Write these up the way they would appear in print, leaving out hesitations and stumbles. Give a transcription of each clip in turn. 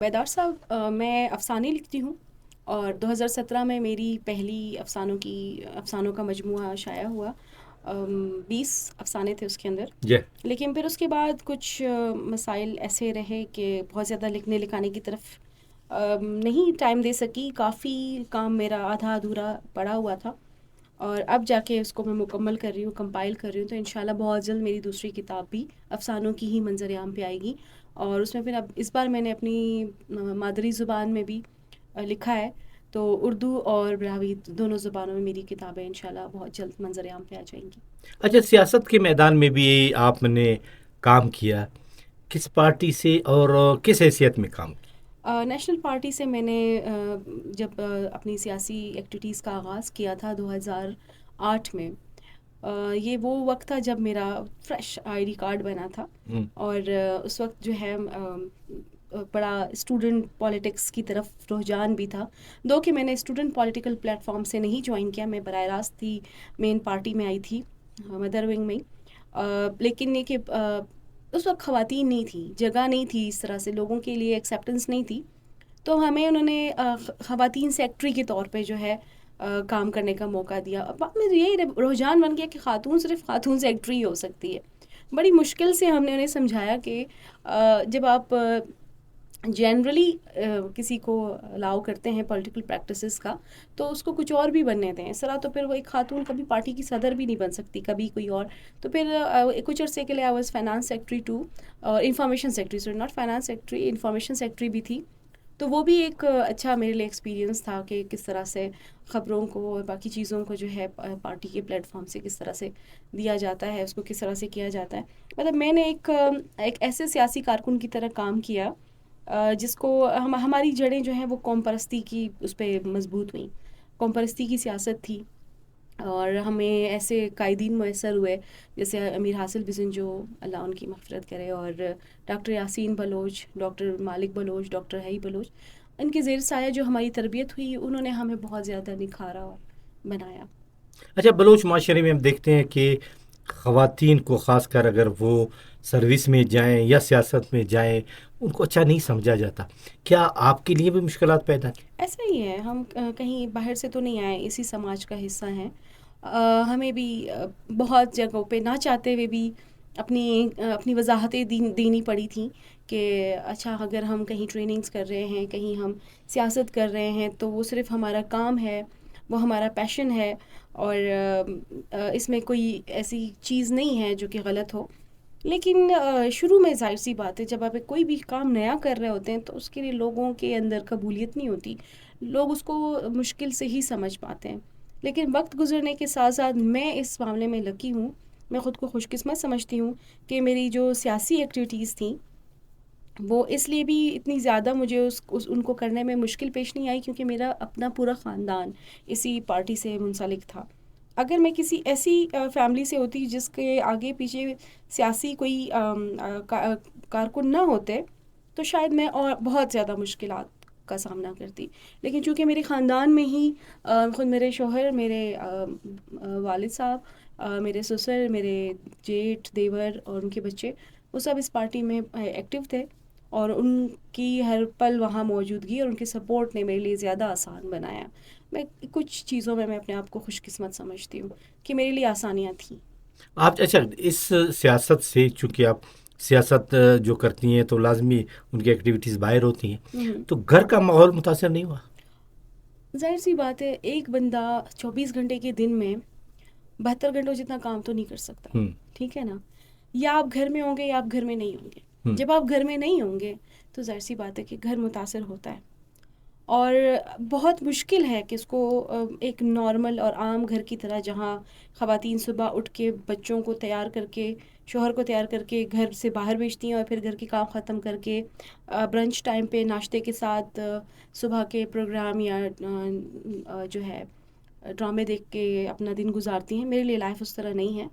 بیدار صاحب، میں افسانے لکھتی ہوں اور 2017 میں میری پہلی افسانوں کا مجموعہ شائع ہوا. 20 افسانے تھے اس کے اندر. جی لیکن پھر اس کے بعد کچھ مسائل ایسے رہے کہ بہت زیادہ لکھنے لکھانے کی طرف نہیں ٹائم دے سکی. کافی کام میرا آدھا ادھورا پڑا ہوا تھا اور اب جا کے اس کو میں مکمل کر رہی ہوں، کمپائل کر رہی ہوں. تو انشاءاللہ بہت جلد میری دوسری کتاب بھی افسانوں کی ہی منظر عام پہ آئے گی. اور اس میں پھر اب اس بار میں نے اپنی مادری زبان میں بھی لکھا ہے، تو اردو اور براہوی دونوں زبانوں میں میری کتابیں انشاءاللہ بہت جلد منظر عام پہ آ جائیں گی. اچھا، سیاست کے میدان میں بھی آپ نے کام کیا، کس پارٹی سے اور کس حیثیت میں کام کیا؟ نیشنل پارٹی سے میں نے جب اپنی سیاسی ایکٹیویٹیز کا آغاز کیا تھا 2008 میں. یہ وہ وقت تھا جب میرا فریش آئی ڈی کارڈ بنا تھا اور اس وقت جو ہے بڑا اسٹوڈنٹ پالیٹکس کی طرف رجحان بھی تھا. دو کہ میں نے اسٹوڈنٹ پولیٹیکل پلیٹ فارم سے نہیں جوائن کیا، میں براہ راست ہی مین پارٹی میں آئی تھی، مدر ونگ میں. لیکن یہ کہ اس وقت خواتین نہیں تھیں، جگہ نہیں تھی، اس طرح سے لوگوں کے لیے ایکسیپٹنس نہیں تھی. تو ہمیں انہوں نے خواتین سیکٹری کے طور پہ جو ہے کام کرنے کا موقع دیا. بعد میں یہی رجحان بن گیا کہ خاتون صرف خاتون سیکٹری ہو سکتی ہے. بڑی مشکل سے ہم نے انہیں سمجھایا کہ جب آپ جنرلی کسی کو الاؤ کرتے ہیں پولیٹیکل پریکٹسز کا، تو اس کو کچھ اور بھی بننے دیں. اس طرح تو پھر وہ ایک خاتون کبھی پارٹی کی صدر بھی نہیں بن سکتی، کبھی کوئی اور. تو پھر کچھ عرصے کے لیے I was finance secretary too, اور information secretary, sorry not finance secretary, information secretary بھی تھی. تو وہ بھی ایک اچھا میرے لیے ایکسپیرینس تھا کہ کس طرح سے خبروں کو اور باقی چیزوں کو جو ہے پارٹی کے پلیٹ فارم سے کس طرح سے دیا جاتا ہے، اس کو کس طرح سے کیا جاتا ہے. مطلب میں نے ایک ایسے سیاسی کارکن کی طرح کام کیا جس کو ہماری جڑیں جو ہیں وہ قوم پرستی کی اس پہ مضبوط ہوئیں. قوم پرستی کی سیاست تھی اور ہمیں ایسے قائدین میسر ہوئے جیسے امیر حاصل بزن، جو اللہ ان کی مغفرت کرے، اور ڈاکٹر یاسین بلوچ، ڈاکٹر مالک بلوچ، ڈاکٹر حئی بلوچ. ان کے زیر سایہ جو ہماری تربیت ہوئی، انہوں نے ہمیں بہت زیادہ نکھارا اور بنایا. اچھا، بلوچ معاشرے میں ہم دیکھتے ہیں کہ خواتین کو خاص کر اگر وہ سروس میں جائیں یا سیاست میں جائیں ان کو اچھا نہیں سمجھا جاتا. کیا آپ کے لیے بھی مشکلات پیدا کی؟ ایسا ہی ہے، ہم کہیں باہر سے تو نہیں آئے، اسی سماج کا حصہ ہیں. ہمیں بھی بہت جگہوں پہ نہ چاہتے ہوئے بھی اپنی وضاحتیں دینی پڑی تھیں کہ اچھا اگر ہم کہیں ٹریننگز کر رہے ہیں، کہیں ہم سیاست کر رہے ہیں، تو وہ صرف ہمارا کام ہے، وہ ہمارا پیشن ہے، اور اس میں کوئی ایسی چیز نہیں ہے جو کہ غلط ہو. لیکن شروع میں ظاہر سی بات ہے، جب آپ کوئی بھی کام نیا کر رہے ہوتے ہیں تو اس کے لیے لوگوں کے اندر قبولیت نہیں ہوتی، لوگ اس کو مشکل سے ہی سمجھ پاتے ہیں. لیکن وقت گزرنے کے ساتھ ساتھ میں اس معاملے میں لکی ہوں، میں خود کو خوش قسمت سمجھتی ہوں کہ میری جو سیاسی ایکٹیویٹیز تھیں وہ اس لیے بھی اتنی زیادہ مجھے ان کو کرنے میں مشکل پیش نہیں آئی کیونکہ میرا اپنا پورا خاندان اسی پارٹی سے منسلک تھا. اگر میں کسی ایسی فیملی سے ہوتی جس کے آگے پیچھے سیاسی کوئی کارکن نہ ہوتے تو شاید میں اور بہت زیادہ مشکلات کا سامنا کرتی. لیکن چونکہ میرے خاندان میں ہی خود میرے شوہر، میرے والد صاحب، میرے سسر، میرے جیٹھ، دیور اور ان کے بچے، وہ سب اس پارٹی میں ایکٹیو تھے، اور ان کی ہر پل وہاں موجودگی اور ان کے سپورٹ نے میرے لیے زیادہ آسان بنایا. میں کچھ چیزوں میں اپنے آپ کو خوش قسمت سمجھتی ہوں کہ میرے لیے آسانیاں تھیں. آپ اچھا، اس سیاست سے چونکہ آپ سیاست جو کرتی ہیں تو لازمی ان کی ایکٹیویٹیز باہر ہوتی ہیں، تو گھر کا ماحول متاثر نہیں ہوا؟ ظاہر سی بات ہے، ایک بندہ 24 گھنٹے کے دن میں 72 گھنٹوں جتنا کام تو نہیں کر سکتا، ٹھیک ہے نا؟ یا آپ گھر میں ہوں گے یا آپ گھر میں نہیں ہوں گے. جب آپ گھر میں نہیں ہوں گے تو ظاہر سی بات ہے کہ گھر متاثر ہوتا ہے، اور بہت مشکل ہے کہ اس کو ایک نارمل اور عام گھر کی طرح، جہاں خواتین صبح اٹھ کے بچوں کو تیار کر کے، شوہر کو تیار کر کے گھر سے باہر بھیجتی ہیں اور پھر گھر کے کام ختم کر کے برنچ ٹائم پہ ناشتے کے ساتھ صبح کے پروگرام یا جو ہے ڈرامے دیکھ کے اپنا دن گزارتی ہیں. میرے لیے لائف اس طرح نہیں ہے.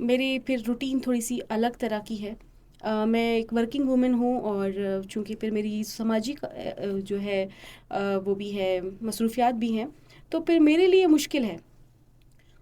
میری پھر روٹین تھوڑی سی الگ طرح کی ہے. میں ایک ورکنگ وومن ہوں، اور چونکہ پھر میری سماجی جو ہے وہ بھی ہے، مصروفیات بھی ہیں، تو پھر میرے لیے مشکل ہے.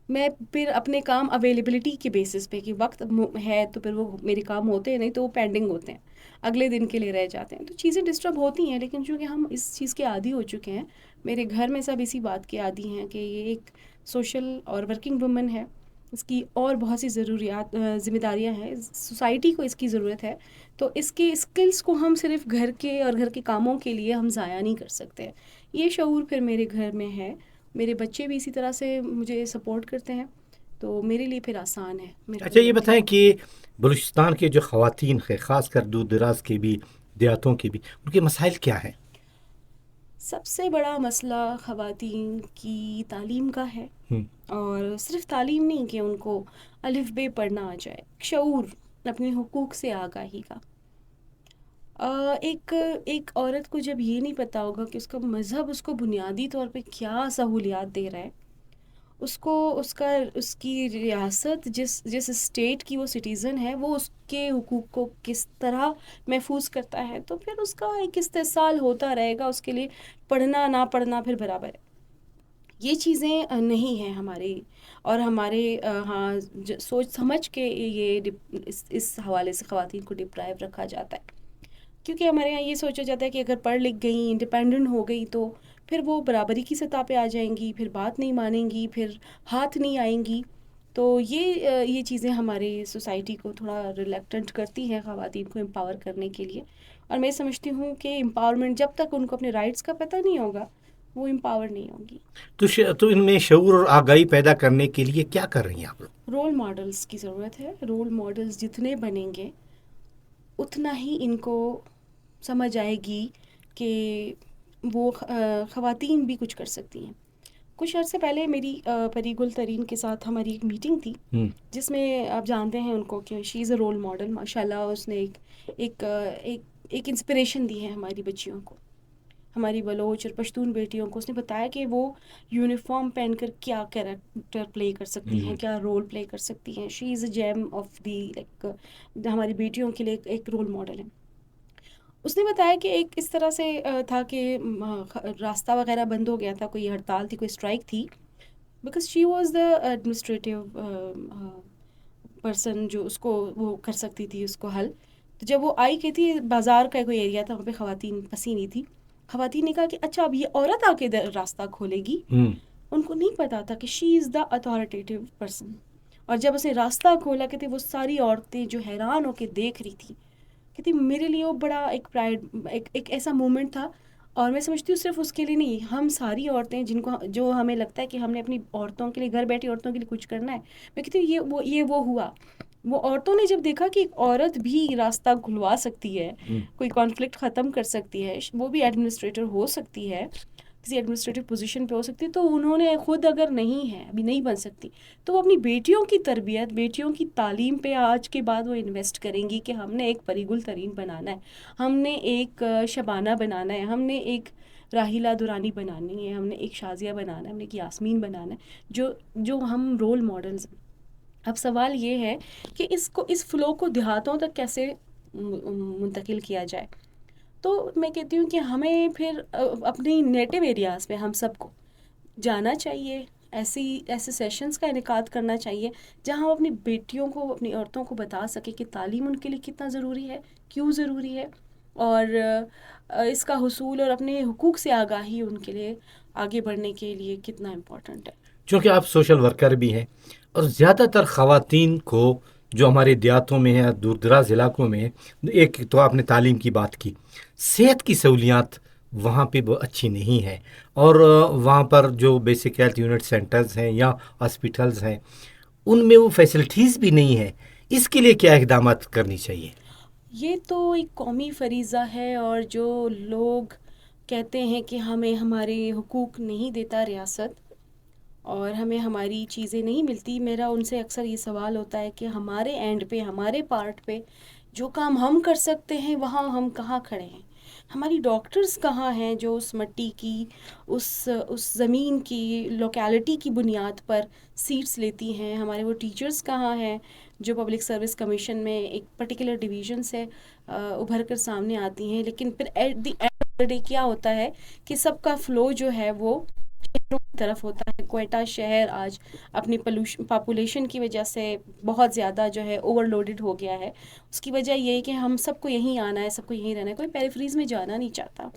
میں پھر اپنے کام اویلیبلٹی کے بیسس پہ کہ وقت ہے تو پھر وہ میرے کام ہوتے ہیں، نہیں تو وہ پینڈنگ ہوتے ہیں. اگلے دن کے لیے رہ جاتے ہیں. تو چیزیں ڈسٹرب ہوتی ہیں، لیکن چونکہ ہم اس چیز کے عادی ہو چکے ہیں، میرے گھر میں سب اسی بات کے عادی ہیں کہ یہ ایک سوشل اور ورکنگ وومن ہے، اس کی اور بہت سی ضروریات ذمہ داریاں ہیں، سوسائٹی کو اس کی ضرورت ہے. تو اس کے اسکلس کو ہم صرف گھر کے اور گھر کے کاموں کے لیے ہم ضائع نہیں کر سکتے. یہ شعور پھر میرے گھر میں ہے. میرے بچے بھی اسی طرح سے مجھے سپورٹ کرتے ہیں، تو میرے لیے پھر آسان ہے میرے اچھا یہ گھر کے بتائیں کام. کہ بلوچستان کے جو خواتین ہیں، خاص کر دور دراز کے بھی، دیہاتوں کے بھی، ان کے مسائل کیا ہیں؟ سب سے بڑا مسئلہ خواتین کی تعلیم کا ہے، ہم، اور صرف تعلیم نہیں کہ ان کو الف بے پڑھنا آ جائے، شعور، اپنے حقوق سے آگاہی کا. ایک عورت کو جب یہ نہیں پتا ہوگا کہ اس کا مذہب اس کو بنیادی طور پہ کیا سہولیات دے رہا ہے، اس کو اس کی ریاست جس اسٹیٹ کی وہ سٹیزن ہے وہ اس کے حقوق کو کس طرح محفوظ کرتا ہے، تو پھر اس کا ایک استحصال ہوتا رہے گا. اس کے لیے پڑھنا نہ پڑھنا پھر برابر ہے. یہ چیزیں نہیں ہیں ہماری، اور ہمارے ہاں سوچ سمجھ کے یہ اس حوالے سے خواتین کو ڈپرائیو رکھا جاتا ہے، کیونکہ ہمارے یہاں یہ سوچا جاتا ہے کہ اگر پڑھ لکھ گئی، انڈیپینڈنٹ ہو گئی، تو پھر وہ برابری کی سطح پہ آ جائیں گی، پھر بات نہیں مانیں گی، پھر ہاتھ نہیں آئیں گی. تو یہ چیزیں ہماری سوسائٹی کو تھوڑا ریلیکٹنٹ کرتی ہیں خواتین کو امپاور کرنے کے لیے. اور میں سمجھتی ہوں کہ امپاورمنٹ جب تک ان کو اپنے رائٹس کا پتہ نہیں ہوگا، وہ امپاور نہیں ہوں گی. تو ان میں شعور اور آگاہی پیدا کرنے کے لیے کیا کر رہی ہیں آپ لوگ؟ رول ماڈلز کی ضرورت ہے. رول ماڈلز جتنے بنیں گے اتنا ہی ان کو سمجھ آئے گی کہ وہ خواتین بھی کچھ کر سکتی ہیں. کچھ عرصے پہلے میری پری گل ترین کے ساتھ ہماری ایک میٹنگ تھی، جس میں آپ جانتے ہیں ان کو کہ شی از اے رول ماڈل. ماشاء اللہ اس نے ایک انسپریشن دی ہے ہماری بچیوں کو، ہماری بلوچ اور پشتون بیٹیوں کو. اس نے بتایا کہ وہ یونیفارم پہن کر کیا کیریکٹر پلے کر سکتی ہیں، کیا رول پلے کر سکتی ہیں. شی از اے جیم آف دی لائک، ہماری بیٹیوں کے لیے ایک رول ماڈل ہے. اس نے بتایا کہ ایک اس طرح سے تھا کہ راستہ وغیرہ بند ہو گیا تھا، کوئی ہڑتال تھی، کوئی اسٹرائک تھی، because she was the administrative person جو اس کو وہ کر سکتی تھی اس کو حل. تو جب وہ آئی کہ تھی، بازار کا کوئی ایریا تھا، وہاں پہ خواتین پھنسی نہیں تھی. خواتین نے کہا کہ اچھا اب یہ عورت آ کے راستہ کھولے گی. ان کو نہیں پتا تھا کہ شی از دا اتھارٹیٹیو پرسن. اور جب اس نے راستہ کھولا، کہتے وہ ساری عورتیں جو حیران ہو کے دیکھ رہی تھی، کہتی میرے لیے وہ بڑا ایک پرائڈ، ایک ایسا مومنٹ تھا. اور میں سمجھتی ہوں صرف اس کے لیے نہیں، ہم ساری عورتیں جو ہمیں لگتا ہے کہ ہم نے اپنی عورتوں کے لیے، گھر بیٹھی عورتوں کے لیے کچھ کرنا ہے، میں کہتی ہوں یہ وہ ہوا. وہ عورتوں نے جب دیکھا کہ ایک عورت بھی راستہ کھلوا سکتی ہے، کوئی کانفلکٹ ختم کر سکتی ہے، وہ بھی ایڈمنسٹریٹر ہو سکتی ہے، کسی ایڈمنسٹریٹو پوزیشن پہ ہو سکتی ہے، تو انہوں نے خود اگر نہیں ہے، ابھی نہیں بن سکتی، تو وہ اپنی بیٹیوں کی تربیت، بیٹیوں کی تعلیم پہ آج کے بعد وہ انویسٹ کریں گی کہ ہم نے ایک پری گل ترین بنانا ہے، ہم نے ایک شبانہ بنانا ہے، ہم نے ایک راحیلہ دورانی بنانی ہے، ہم نے ایک شازیہ بنانا ہے، ہم نے ایک یاسمین بنانا ہے، جو ہم رول ماڈلز ہیں. اب سوال یہ ہے کہ اس فلو کو دیہاتوں تک کیسے منتقل کیا جائے. تو میں کہتی ہوں کہ ہمیں پھر اپنی نیٹو ایریاز پہ ہم سب کو جانا چاہیے، ایسے سیشنز کا انعقاد کرنا چاہیے جہاں ہم اپنی بیٹیوں کو، اپنی عورتوں کو بتا سکیں کہ تعلیم ان کے لیے کتنا ضروری ہے، کیوں ضروری ہے، اور اس کا حصول اور اپنے حقوق سے آگاہی ان کے لیے آگے بڑھنے کے لیے کتنا امپورٹنٹ ہے. چونکہ آپ سوشل ورکر بھی ہیں، اور زیادہ تر خواتین کو جو ہمارے دیہاتوں میں ہیں، دور دراز علاقوں میں، ایک تو آپ نے تعلیم کی بات کی، صحت کی سہولیات وہاں پہ وہ اچھی نہیں ہیں، اور وہاں پر جو بیسک ہیلتھ یونٹ سینٹرز ہیں یا ہاسپٹلز ہیں، ان میں وہ فیسلٹیز بھی نہیں ہیں. اس کے لیے کیا اقدامات کرنی چاہیے؟ یہ تو ایک قومی فریضہ ہے، اور جو لوگ کہتے ہیں کہ ہمیں ہمارے حقوق نہیں دیتا ریاست اور ہمیں ہماری چیزیں نہیں ملتی، میرا ان سے اکثر یہ سوال ہوتا ہے کہ ہمارے اینڈ پہ، ہمارے پارٹ پہ جو کام ہم کر سکتے ہیں وہاں ہم کہاں کھڑے ہیں؟ ہماری ڈاکٹرز کہاں ہیں جو اس مٹی کی، اس زمین کی، لوکیلٹی کی بنیاد پر سیٹس لیتی ہیں؟ ہمارے وہ ٹیچرز کہاں ہیں جو پبلک سروس کمیشن میں ایک پرٹیکولر ڈویژن سے ابھر کر سامنے آتی ہیں؟ لیکن پھر at the end of the day کیا ہوتا ہے کہ سب کا فلو جو ہے وہ شہروں کی طرف ہوتا ہے. کوئٹہ شہر آج اپنی پاپولیشن کی وجہ سے بہت زیادہ جو ہے اوور لوڈڈ ہو گیا ہے. اس کی وجہ یہ ہے کہ ہم سب کو یہیں آنا ہے, سب کو یہیں رہنا ہے, کوئی پیریفریز میں جانا نہیں چاہتا.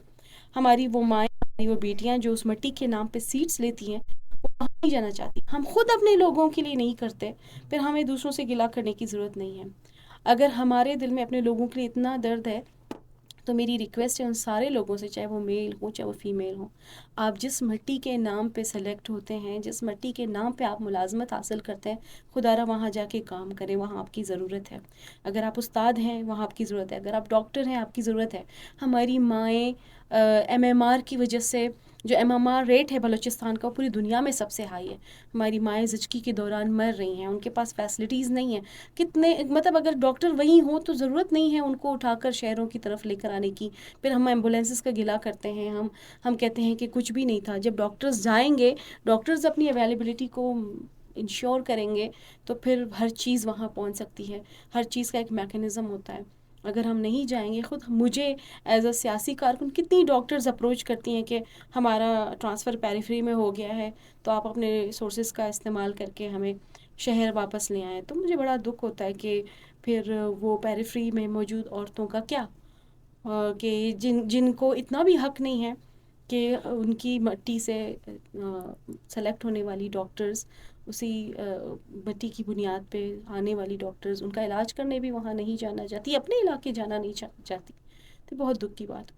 ہماری وہ مائیں, ہماری وہ بیٹیاں جو اس مٹی کے نام پہ سیٹس لیتی ہیں, وہ وہاں نہیں جانا چاہتی. ہم خود اپنے لوگوں کے لیے نہیں کرتے, پھر ہمیں دوسروں سے گلہ کرنے کی ضرورت نہیں ہے. اگر ہمارے دل میں اپنے لوگوں کے لیے اتنا درد ہے تو میری ریکویسٹ ہے ان سارے لوگوں سے, چاہے وہ میل ہوں چاہے وہ فیمیل ہوں, آپ جس مٹی کے نام پہ سلیکٹ ہوتے ہیں, جس مٹی کے نام پہ آپ ملازمت حاصل کرتے ہیں, خدا را وہاں جا کے کام کریں, وہاں آپ کی ضرورت ہے. اگر آپ استاد ہیں وہاں آپ کی ضرورت ہے, اگر آپ ڈاکٹر ہیں آپ کی ضرورت ہے. ہماری مائیں ایم ایم آر کی وجہ سے, جو ایم ایم آر ریٹ ہے بلوچستان کا پوری دنیا میں سب سے ہائی ہے, ہماری مائیں زچگی کے دوران مر رہی ہیں, ان کے پاس فیسلٹیز نہیں ہیں. کتنے مطلب اگر ڈاکٹر وہیں ہوں تو ضرورت نہیں ہے ان کو اٹھا کر شہروں کی طرف لے کر آنے کی. پھر ہم ایمبولینسز کا گلا کرتے ہیں, ہم کہتے ہیں کہ کچھ بھی نہیں تھا. جب ڈاکٹرز جائیں گے, ڈاکٹرز اپنی اویلیبلٹی کو انشور کریں گے, تو پھر ہر چیز وہاں پہنچ سکتی ہے. ہر چیز کا ایک میکانزم ہوتا ہے. اگر ہم نہیں جائیں گے, خود مجھے ایز اے سیاسی کارکن کتنی ڈاکٹرز اپروچ کرتی ہیں کہ ہمارا ٹرانسفر پیریفری میں ہو گیا ہے, تو آپ اپنے سورسز کا استعمال کر کے ہمیں شہر واپس لے آئیں. تو مجھے بڑا دکھ ہوتا ہے کہ پھر وہ پیریفری میں موجود عورتوں کا کیا, کہ جن کو اتنا بھی حق نہیں ہے کہ ان کی مٹی سے سلیکٹ ہونے والی ڈاکٹرز, اسی مٹی کی بنیاد پہ آنے والی ڈاکٹرز ان کا علاج کرنے بھی وہاں نہیں جانا چاہتی, اپنے علاقے جانا نہیں چاہتی. تو بہت دکھ کی بات.